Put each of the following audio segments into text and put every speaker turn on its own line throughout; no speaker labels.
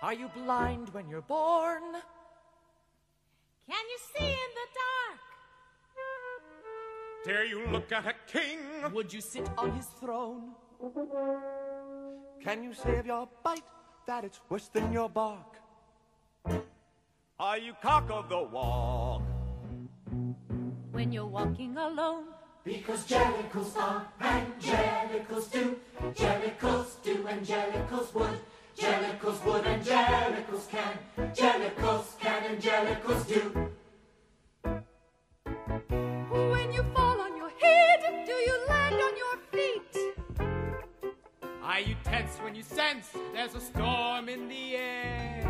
Are you blind when you're born?
Can you see in the dark?
Dare you look at a king?
Would you sit on his throne? Can you say of your bite that it's worse than your bark?
Are you cock of the walk?
When you're walking alone?
Because jellicles are and jellicles do. Jellicles do and jellicles would. Jellicles would and jellicles can. Jellicles can and jellicles do.
When you fall on your head, do you land on your feet?
Are you tense when you sense there's a storm in the air?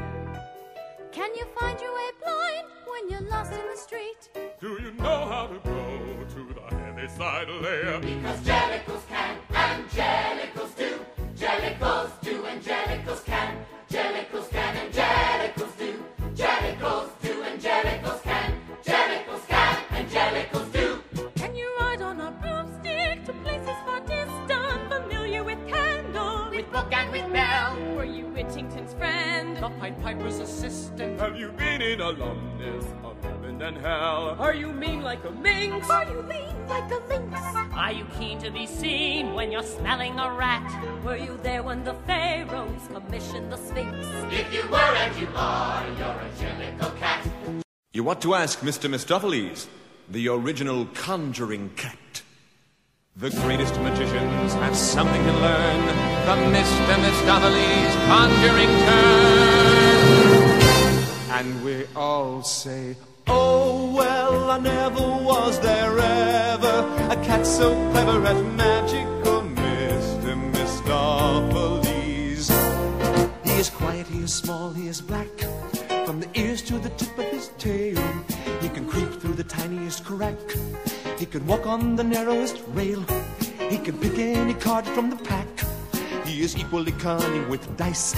Can you find your way blind when you're lost in the street?
Do you know how to go to the heavy side layer?
Because jellicles can and jellicles do. Jellicles do and jellicles can. Jellicles can and jellicles do. Jellicles do and jellicles can. Jellicles can and jellicles do.
Can you ride on a broomstick to places far distant? Familiar with candle,
With book and with bell.
were you Whittington's friend?
The Pied Piper's assistant?
Have you been in alumnus of heaven and hell?
Are you mean like a minx?
Are you lean like a lynx?
Are you keen to be seen when you're smelling a rat?
Were you there when the pharaohs commissioned the Sphinx?
If you were and you are, you're a jellicle cat.
You want to ask Mr. Mistopheles, the original conjuring cat. The greatest magicians have something to learn from Mr. Mistopheles' conjuring turn. And we all say, oh, well, I never was there ever a cat so clever at magic, oh, Mr. Mistopheles. He is quiet, he is small, he is black, from the ears to the tip of his tail. He can creep through the tiniest crack. He can walk on the narrowest rail. He can pick any card from the pack. He is equally cunning with dice.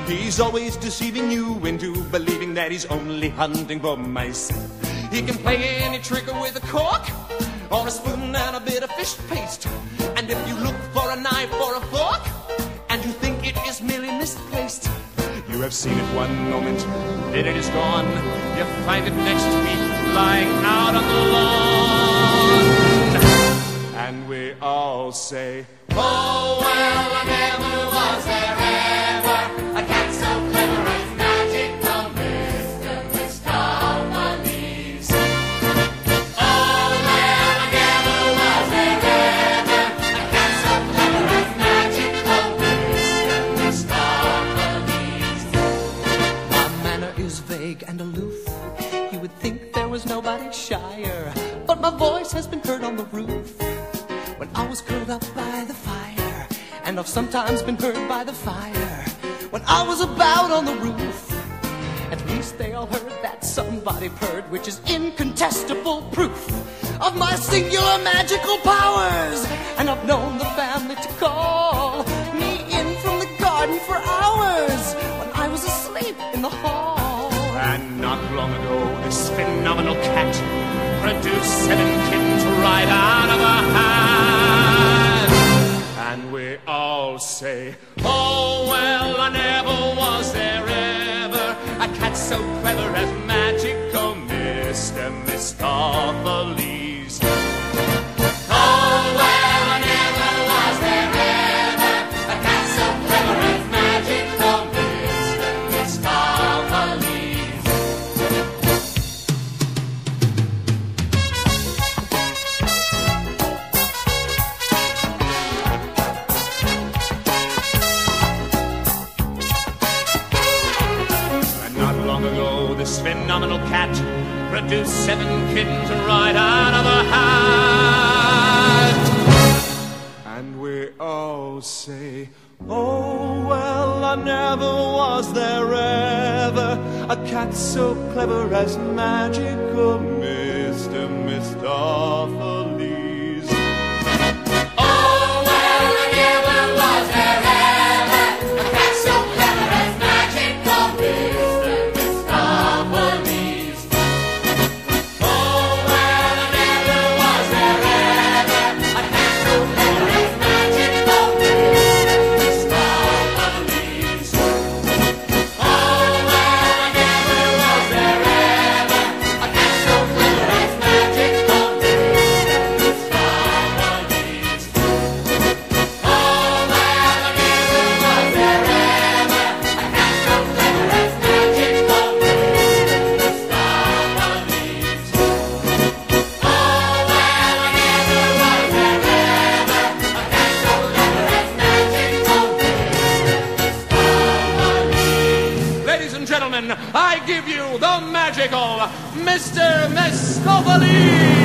He's always deceiving you into believing that he's only hunting for mice. He can play any trick with a cork, or a spoon and a bit of fish paste. And if you look for a knife or a fork, and you think it is merely misplaced, you have seen it one moment, then it is gone. You find it next week lying out on the lawn. And we all say,
Oh, well, I never was there ever a cat so clever as magic, oh, Mr. Mistopheles. Oh, well, I never was there ever a cat so clever as magic, oh, Mr. Mistopheles.
My manner is vague and aloof. You would think there was nobody shyer, but my voice has been heard on the roof when I was curled up by the fire. And I've sometimes been heard by the fire when I was about on the roof. At least they all heard that somebody purred, which is incontestable proof of my singular magical powers. And I've known the family to call me in from the garden for hours when I was asleep in the hall.
And not long ago, this phenomenal cat produced 7 kittens right out of a hat. And we all say, oh, well, I never was there ever a cat so clever as magic, oh, Mr. Mistopheles.
Oh, well, I never was there ever a cat so clever as magic, oh, Mr. Mistopheles.
This phenomenal cat produced 7 kittens right out of a hat.
and we all say, oh, well, I never was there ever a cat so clever as magic, oh, Mr. Mistopheles.
Oh, well, I never was there ever a cat so clever as magic, oh, Mr. Mistopheles. Oh, well, I never was there ever a cat so clever as magic, oh, Mr. Mistopheles. Oh,
ladies and gentlemen, I give you the magical Mr. Mistopheles!